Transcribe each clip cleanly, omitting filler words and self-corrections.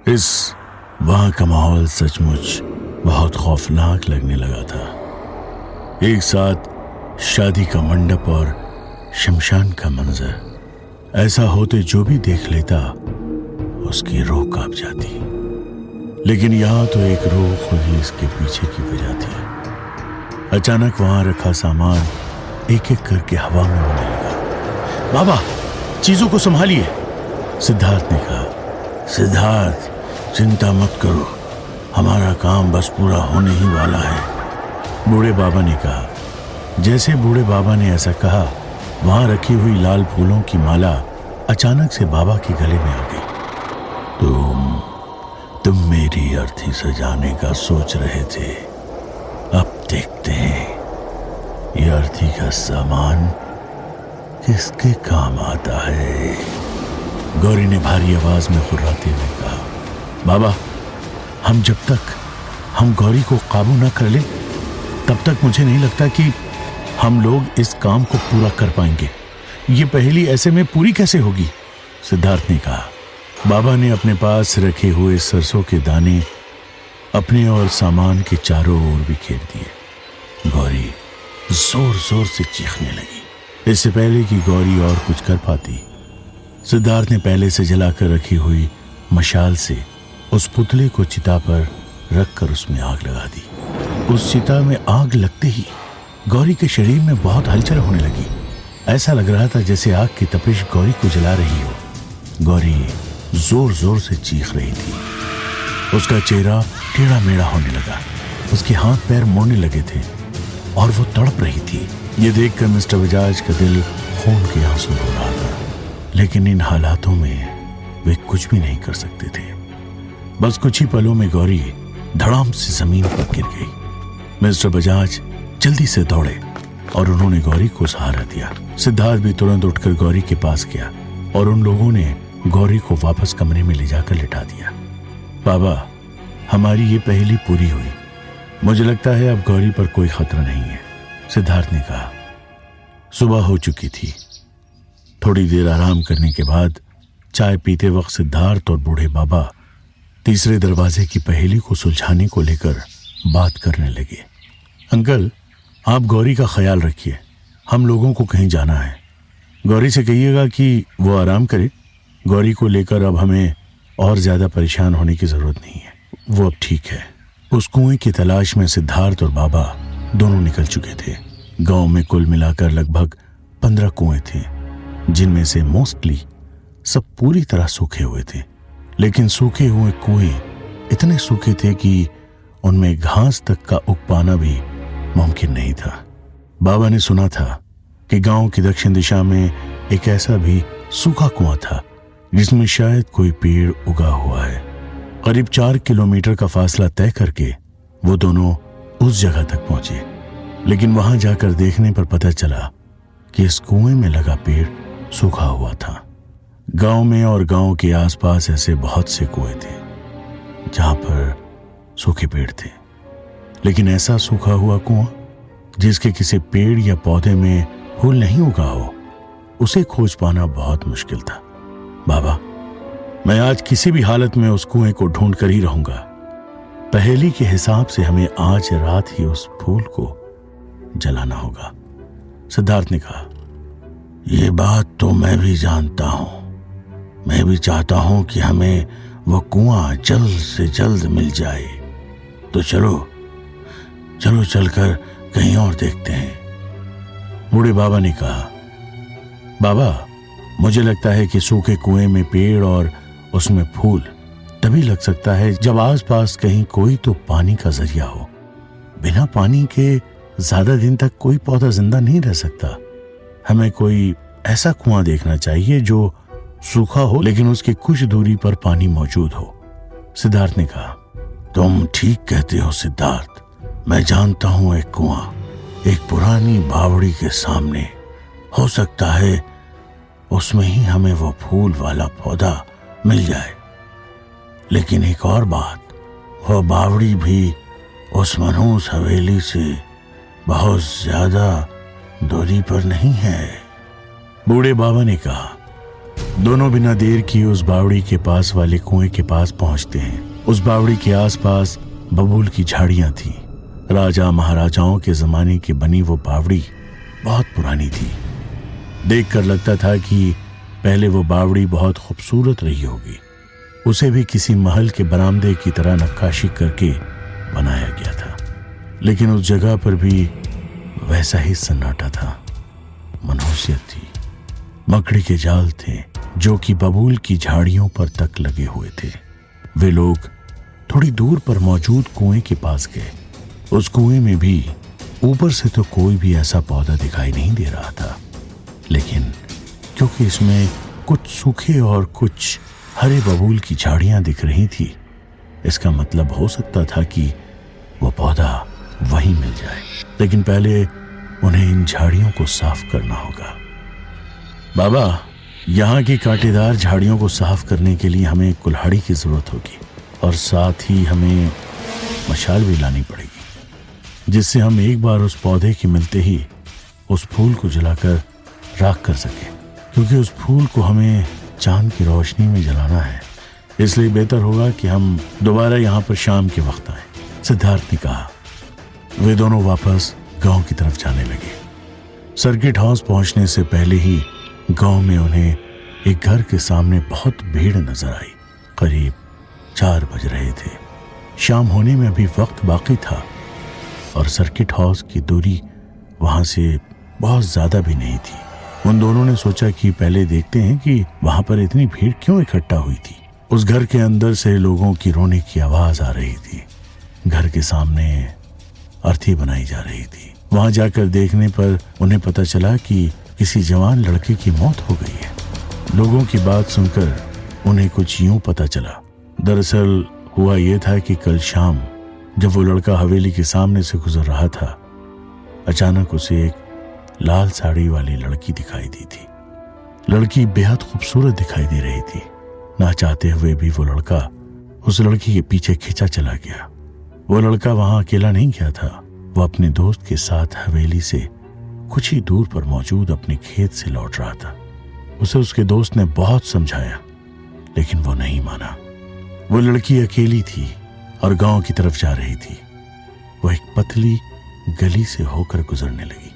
इस वहां का माहौल सचमुच बहुत खौफनाक लगने लगा था। एक साथ शादी का मंडप और शमशान का मंजर, ऐसा होते जो भी देख लेता उसकी रूह कांप जाती। लेकिन यहां तो एक रूह खुद ही इसके पीछे की वजह थी। अचानक वहां रखा सामान एक एक करके हवा में उड़ने लगा। बाबा, चीजों को संभालिए, सिद्धार्थ ने कहा। सिद्धार्थ, चिंता मत करो, हमारा काम बस पूरा होने ही वाला है, बूढ़े बाबा ने कहा। जैसे बूढ़े बाबा ने ऐसा कहा, वहां रखी हुई लाल फूलों की माला अचानक से बाबा के गले में आ गई। तुम मेरी अर्थी सजाने का सोच रहे थे, अब देखते हैं ये अर्थी का सामान किसके काम आता है। गौरी ने भारी आवाज में कुर्राते हुए कहा। बाबा, जब तक हम गौरी को काबू न कर ले, तब तक मुझे नहीं लगता कि हम लोग इस काम को पूरा कर पाएंगे। ये पहेली ऐसे में पूरी कैसे होगी? सिद्धार्थ ने कहा। बाबा ने अपने पास रखे हुए सरसों के दाने अपने और सामान के चारों ओर बिखेर दिए। गौरी जोर जोर से चीखने लगी। इससे पहले कि गौरी और कुछ कर पाती, सिद्धार्थ ने पहले से जलाकर रखी हुई मशाल से उस पुतले को चिता पर रखकर उसमें आग लगा दी। उस चिता में आग लगते ही गौरी के शरीर में बहुत हलचल होने लगी। ऐसा लग रहा था जैसे आग की तपिश गौरी को जला रही हो। गौरी जोर जोर से चीख रही थी। उसका चेहरा टेढ़ा मेढ़ा होने लगा, उसके हाथ पैर मुड़ने लगे थे और वो तड़प रही थी। ये देखकर मिस्टर बजाज का दिल खून के आंसू हो रहा था, लेकिन इन हालातों में वे कुछ भी नहीं कर सकते थे। बस कुछ ही पलों में गौरी धड़ाम से जमीन पर गिर गई। मिस्टर बजाज जल्दी से दौड़े और उन्होंने गौरी को सहारा दिया। सिद्धार्थ भी तुरंत उठकर गौरी के पास गया और उन लोगों ने गौरी को वापस कमरे में ले जाकर लिटा दिया। बाबा, हमारी ये पहेली पूरी हुई। मुझे लगता है अब गौरी पर कोई खतरा नहीं है, सिद्धार्थ ने कहा। सुबह हो चुकी थी। थोड़ी देर आराम करने के बाद चाय पीते वक्त सिद्धार्थ और बूढ़े बाबा तीसरे दरवाजे की पहेली को सुलझाने को लेकर बात करने लगे। अंकल, आप गौरी का ख्याल रखिए, हम लोगों को कहीं जाना है। गौरी से कहिएगा कि वो आराम करे। गौरी को लेकर अब हमें और ज्यादा परेशान होने की जरूरत नहीं है, वो अब ठीक है। उस कुएं की तलाश में सिद्धार्थ और बाबा दोनों निकल चुके थे। गांव में कुल मिलाकर लगभग 15 कुएं थे, जिनमें से मोस्टली सब पूरी तरह सूखे हुए थे। लेकिन सूखे हुए कुएं इतने सूखे थे कि उनमें घास तक का उग पाना भी मुमकिन नहीं था। बाबा ने सुना था कि गांव की दक्षिण दिशा में एक ऐसा भी सूखा कुआं था जिसमें शायद कोई पेड़ उगा हुआ है। करीब 4 किलोमीटर का फासला तय करके वो दोनों उस जगह तक पहुंचे, लेकिन वहां जाकर देखने पर पता चला कि इस कुएं में लगा पेड़ सूखा हुआ था। गांव में और गांव के आसपास ऐसे बहुत से कुएं थे जहां पर सूखे पेड़ थे, लेकिन ऐसा सूखा हुआ कुआं जिसके किसी पेड़ या पौधे में फूल नहीं उगा हो, उसे खोज पाना बहुत मुश्किल था। बाबा, मैं आज किसी भी हालत में उस कुएं को ढूंढ कर ही रहूंगा। पहेली के हिसाब से हमें आज रात ही उस फूल को जलाना होगा, सिद्धार्थ ने कहा। यह बात तो मैं भी जानता हूं। मैं भी चाहता हूं कि हमें वो कुआं जल्द से जल्द मिल जाए। तो चलो चलकर कहीं और देखते हैं, बूढ़े बाबा ने कहा। बाबा, मुझे लगता है कि सूखे कुएं में पेड़ और उसमें फूल तभी लग सकता है जब आसपास कहीं कोई तो पानी का जरिया हो। बिना पानी के ज्यादा दिन तक कोई पौधा जिंदा नहीं रह सकता। हमें कोई ऐसा कुआं देखना चाहिए जो सूखा हो लेकिन उसकी कुछ दूरी पर पानी मौजूद हो, सिद्धार्थ ने कहा। तुम ठीक कहते हो सिद्धार्थ। मैं जानता हूं एक कुआं, एक पुरानी बावड़ी के सामने। हो सकता है उसमें ही हमें वो फूल वाला पौधा मिल जाए। लेकिन एक और बात, वो बावड़ी भी उस मनहूस हवेली से बहुत ज्यादा दूरी पर नहीं है, बूढ़े बाबा ने कहा। दोनों बिना देर किए उस बावड़ी के पास वाले कुएं के पास पहुंचते हैं। उस बावड़ी के आसपास बबूल की झाड़ियां थीं। राजा महाराजाओं के जमाने की बनी वो बावड़ी बहुत पुरानी थी। देखकर लगता था कि पहले वो बावड़ी बहुत खूबसूरत रही होगी। उसे भी किसी महल के बरामदे की तरह नक्काशी करके बनाया गया था, लेकिन उस जगह पर भी वैसा ही सन्नाटा था। मनहूसियत थी। मकड़ी के जाल थे जो कि बबूल की झाड़ियों पर तक लगे हुए थे। वे लोग थोड़ी दूर पर मौजूद कुएं के पास गए। उस कुएं में भी ऊपर से तो कोई भी ऐसा पौधा दिखाई नहीं दे रहा था, लेकिन क्योंकि इसमें कुछ सूखे और कुछ हरे बबूल की झाड़ियां दिख रही थी, इसका मतलब हो सकता था कि वो पौधा वहीं मिल जाए। लेकिन पहले उन्हें इन झाड़ियों को साफ करना होगा। बाबा, यहाँ की कांटेदार झाड़ियों को साफ करने के लिए हमें कुल्हाड़ी की जरूरत होगी और साथ ही हमें मशाल भी लानी पड़ेगी, जिससे हम एक बार उस पौधे के मिलते ही उस फूल को जलाकर राख कर सके, क्योंकि उस फूल को हमें चांद की रोशनी में जलाना है। इसलिए बेहतर होगा कि हम दोबारा यहाँ पर शाम के वक्त आए, सिद्धार्थ ने कहा। वे दोनों वापस गांव की तरफ जाने लगे। सर्किट हाउस पहुंचने से पहले ही गांव में उन्हें एक घर के सामने बहुत भीड़ नजर आई। करीब 4 बज रहे थे। शाम होने में अभी वक्त बाकी था और सर्किट हाउस की दूरी वहां से बहुत ज्यादा भी नहीं थी। उन दोनों ने सोचा कि पहले देखते हैं कि वहां पर इतनी भीड़ क्यों इकट्ठा हुई थी। उस घर के अंदर से लोगों की रोने की आवाज आ रही थी। घर के सामने अर्थी बनाई जा रही थी। वहां जाकर देखने पर उन्हें पता चला कि किसी जवान लड़के की मौत हो गई है। लोगों की बात सुनकर उन्हें कुछ यूं पता चला। दरअसल हुआ यह था कि कल शाम जब वो लड़का हवेली के सामने से गुजर रहा था, अचानक उसे एक लाल साड़ी वाली लड़की दिखाई दी थी। लड़की बेहद खूबसूरत दिखाई दे रही थी। ना चाहते हुए भी वो लड़का उस लड़की के पीछे खींचा चला गया। वो लड़का वहां अकेला नहीं गया था। वो अपने दोस्त के साथ हवेली से कुछ ही दूर पर मौजूद अपने खेत से लौट रहा था। उसे उसके दोस्त ने बहुत समझाया, लेकिन वो नहीं माना। वो लड़की अकेली थी और गांव की तरफ जा रही थी। वो एक पतली गली से होकर गुजरने लगी।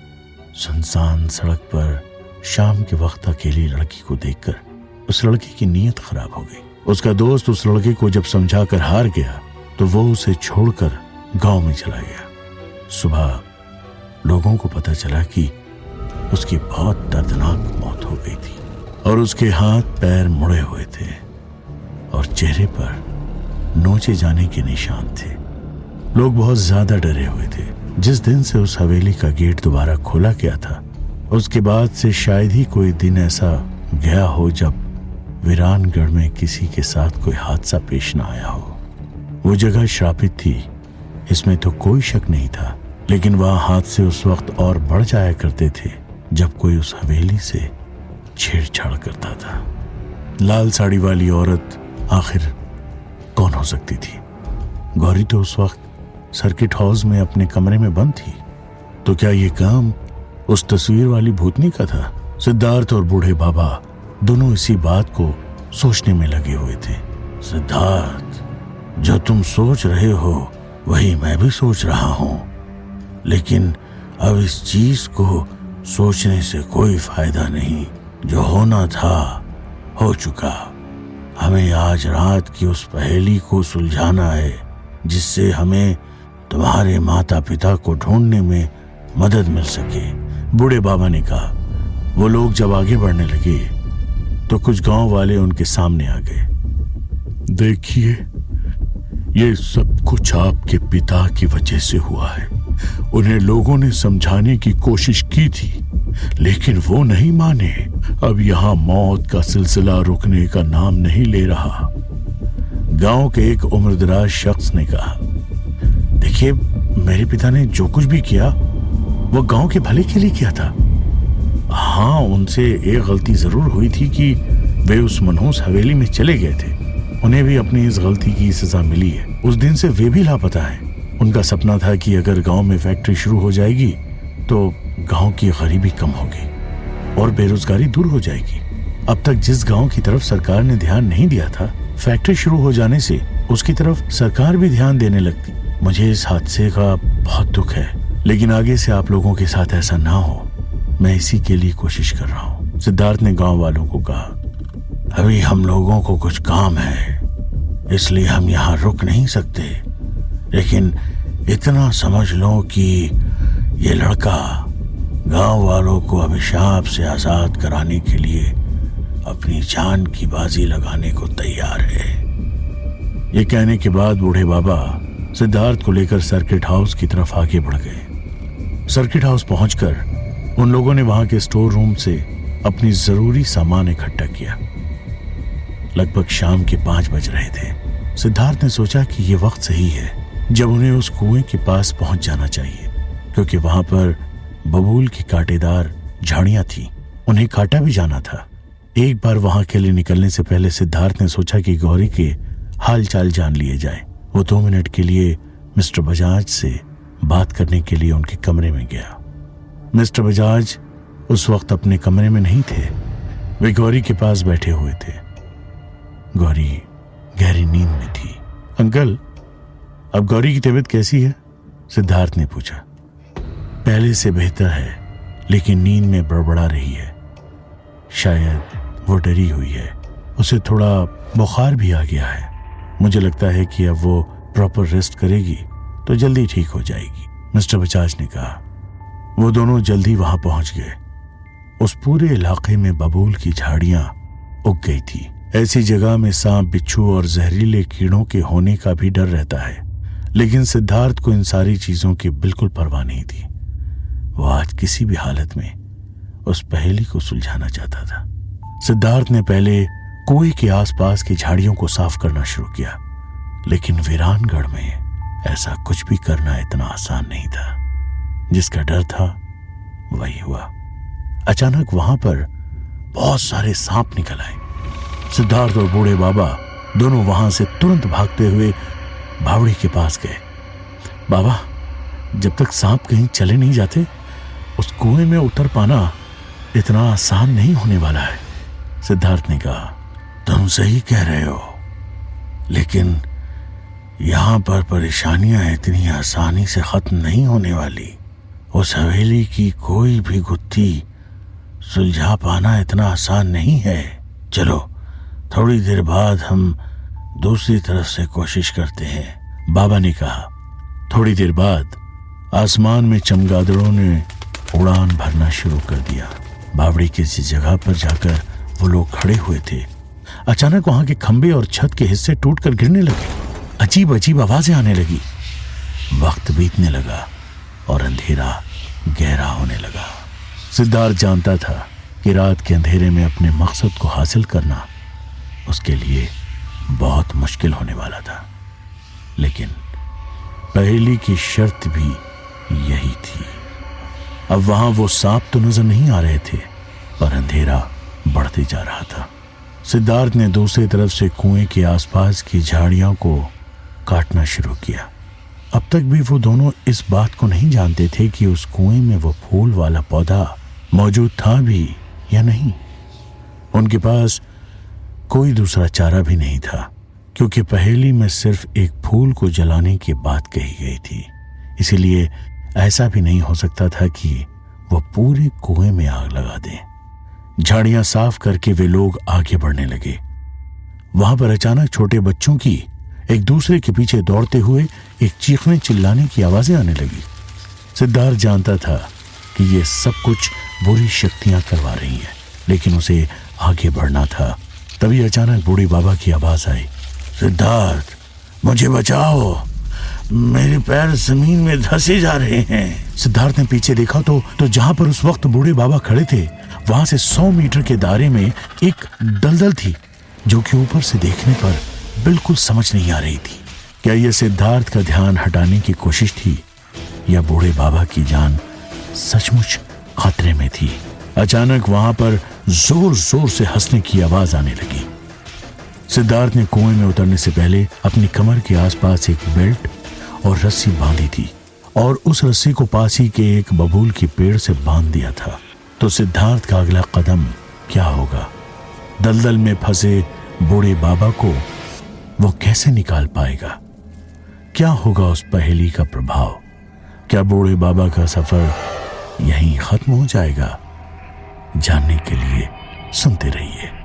सुनसान सड़क पर शाम के वक्त अकेली लड़की को देखकर उस लड़की की नीयत खराब हो गई। उसका दोस्त उस लड़के को जब समझाकर हार गया तो वो उसे छोड़कर गांव में चला गया। सुबह लोगों को पता चला कि उसकी बहुत दर्दनाक मौत हो गई थी और उसके हाथ पैर मुड़े हुए थे और चेहरे पर नोचे जाने के निशान थे। लोग बहुत ज्यादा डरे हुए थे। जिस दिन से उस हवेली का गेट दोबारा खोला गया था, उसके बाद से शायद ही कोई दिन ऐसा गया हो जब वीरानगढ़ में किसी के साथ कोई हादसा पेश न आया हो। वो जगह श्रापित थी, इसमें तो कोई शक नहीं था, लेकिन वहां हादसे उस वक्त और बढ़ जाया करते थे जब कोई उस हवेली से छेड़छाड़ करता था। लाल साड़ी वाली औरत आखिर कौन हो सकती थी? गौरी तो उस वक्त सर्किट हाउस में अपने कमरे में बंद थी। तो क्या ये काम उस तस्वीर वाली भूतनी का था? सिद्धार्थ और बूढ़े बाबा दोनों इसी बात को सोचने में लगे हुए थे। सिद्धार्थ, जो तुम सोच रहे हो वही मैं भी सोच रहा हूं, लेकिन अब इस चीज को सोचने से कोई फायदा नहीं। जो होना था हो चुका। हमें आज रात की उस पहेली को सुलझाना है, जिससे हमें तुम्हारे माता पिता को ढूंढने में मदद मिल सके, बूढ़े बाबा ने कहा। वो लोग जब आगे बढ़ने लगे तो कुछ गांव वाले उनके सामने आ गए। देखिए, ये सब कुछ आपके पिता की वजह से हुआ है। उन्हें लोगों ने समझाने की कोशिश की थी, लेकिन वो नहीं माने। अब यहाँ मौत का सिलसिला रुकने का नाम नहीं ले रहा। गांव के एक उम्रदराज शख्स ने कहा, देखिए, मेरे पिता ने जो कुछ भी किया वो गांव के भले के लिए किया था। हाँ, उनसे एक गलती जरूर हुई थी कि वे उस मनहूस हवेली में चले गए थे। उन्हें भी अपनी इस गलती की सजा मिली है। उस दिन से वे भी लापता हैं। उनका सपना था कि अगर गांव में फैक्ट्री शुरू हो जाएगी तो गांव की गरीबी कम होगी और बेरोजगारी दूर हो जाएगी। अब तक जिस गांव की तरफ सरकार ने ध्यान नहीं दिया था, फैक्ट्री शुरू हो जाने से उसकी तरफ सरकार भी ध्यान देने लगती। मुझे इस हादसे का बहुत दुख है, लेकिन आगे से आप लोगों के साथ ऐसा ना हो, मैं इसी के लिए कोशिश कर रहा हूँ। सिद्धार्थ ने गांव वालों को कहा, अभी हम लोगों को कुछ काम है, इसलिए हम यहाँ रुक नहीं सकते, लेकिन इतना समझ लो कि ये लड़का गांव वालों को अभिशाप से आजाद कराने के लिए अपनी जान की बाजी लगाने को तैयार है। ये कहने के बाद बूढ़े बाबा सिद्धार्थ को लेकर सर्किट हाउस की तरफ आगे बढ़ गए। सर्किट हाउस पहुंचकर उन लोगों ने वहां के स्टोर रूम से अपनी जरूरी सामान इकट्ठा किया। लगभग शाम के 5 बज रहे थे। सिद्धार्थ ने सोचा कि यह वक्त सही है जब उन्हें उस कुएं के पास पहुंच जाना चाहिए, क्योंकि वहां पर बबूल की कांटेदार झाड़ियां थी, उन्हें काटा भी जाना था। एक बार वहां के लिए निकलने से पहले सिद्धार्थ ने सोचा कि गौरी के हाल चाल जान लिए जाए। वो 2 मिनट के लिए मिस्टर बजाज से बात करने के लिए उनके कमरे में गया। मिस्टर बजाज उस वक्त अपने कमरे में नहीं थे, वे गौरी के पास बैठे हुए थे। गौरी गहरी नींद में थी। अंकल, अब गौरी की तबीयत कैसी है? सिद्धार्थ ने पूछा। पहले से बेहतर है, लेकिन नींद में बड़बड़ा रही है। शायद वो डरी हुई है, उसे थोड़ा बुखार भी आ गया है। मुझे लगता है कि अब वो प्रॉपर रेस्ट करेगी तो जल्दी ठीक हो जाएगी, मिस्टर बजाज ने कहा। वो दोनों जल्दी वहां पहुंच गए। उस पूरे इलाके में बबूल की झाड़ियां उग गई थी। ऐसी जगह में सांप, बिच्छू और जहरीले कीड़ों के होने का भी डर रहता है, लेकिन सिद्धार्थ को इन सारी चीजों की बिल्कुल परवाह नहीं थी। वो आज किसी भी हालत में उस पहेली को सुलझाना चाहता था। सिद्धार्थ ने पहले कुएं के आसपास की झाड़ियों को साफ करना शुरू किया, लेकिन वीरानगढ़ में ऐसा कुछ भी करना इतना आसान नहीं था। जिसका डर था वही हुआ। अचानक वहां पर बहुत सारे सांप निकल आए। सिद्धार्थ और बूढ़े बाबा दोनों वहां से तुरंत भागते हुए बावड़ी के पास गए। बाबा, जब तक सांप कहीं चले नहीं जाते, उस कुएं में उतर पाना इतना आसान नहीं होने वाला है, सिद्धार्थ ने कहा। तुम सही कह रहे हो, लेकिन यहां पर परेशानियां इतनी आसानी से खत्म नहीं होने वाली। उस हवेली की कोई भी गुत्थी सुलझा पाना इतना आसान नहीं है। चलो, थोड़ी देर बाद हम दूसरी तरफ से कोशिश करते हैं, बाबा ने कहा। थोड़ी देर बाद आसमान में चमगादड़ों ने उड़ान भरना शुरू कर दिया। बावड़ी की जिस जगह पर जाकर वो लोग खड़े हुए थे, अचानक वहां के खंभे और छत के हिस्से टूटकर गिरने लगे। अजीब अजीब आवाजें आने लगी। वक्त बीतने लगा और अंधेरा गहरा होने लगा। सिद्धार्थ जानता था कि रात के अंधेरे में अपने मकसद को हासिल करना उसके लिए बहुत मुश्किल होने वाला था, लेकिन पहेली की शर्त भी यही थी। अब वहां वो सांप तो नजर नहीं आ रहे थे, पर अंधेरा बढ़ते जा रहा था। सिद्धार्थ ने दूसरी तरफ से कुएं के आसपास की झाड़ियों को काटना शुरू किया। अब तक भी वो दोनों इस बात को नहीं जानते थे कि उस कुएं में वो फूल वाला पौधा मौजूद था भी या नहीं। उनके पास कोई दूसरा चारा भी नहीं था, क्योंकि पहेली में सिर्फ एक फूल को जलाने की बात कही गई थी। इसीलिए ऐसा भी नहीं हो सकता था कि वो पूरे कुएं में आग लगा दें। झाड़ियां साफ करके वे लोग आगे बढ़ने लगे। वहां पर अचानक छोटे बच्चों की एक दूसरे के पीछे दौड़ते हुए एक चीखने चिल्लाने की आवाजें आने लगी। सिद्धार्थ जानता था कि ये सब कुछ बुरी शक्तियां करवा रही हैं, लेकिन उसे आगे बढ़ना था। तभी अचानक बूढ़ी बाबा की आवाज आई, सिद्धार्थ, मुझे बचाओ, मेरे पैर जमीन में धंसे जा रहे हैं। सिद्धार्थ ने पीछे देखा तो जहां पर उस वक्त बूढ़े बाबा खड़े थे, वहां से 100 मीटर के दायरे में एक दलदल थी, जो कि ऊपर से देखने पर बिल्कुल समझ नहीं आ रही थी। क्या यह सिद्धार्थ का ध्यान हटाने की कोशिश थी, या बूढ़े बाबा की जान सचमुच खतरे में थी? अचानक वहां पर जोर जोर से हंसने की आवाज आने लगी। सिद्धार्थ ने कुएं में उतरने से पहले अपनी कमर के आसपास एक बेल्ट और रस्सी बांधी थी, और उस रस्सी को पास ही के एक बबूल की पेड़ से बांध दिया था। तो सिद्धार्थ का अगला कदम क्या होगा, दलदल में फंसे बूढ़े बाबा को वो कैसे निकाल पाएगा? क्या होगा उस पहेली का प्रभाव? क्या बूढ़े बाबा का सफर यहीं खत्म हो जाएगा? जानने के लिए सुनते रहिए।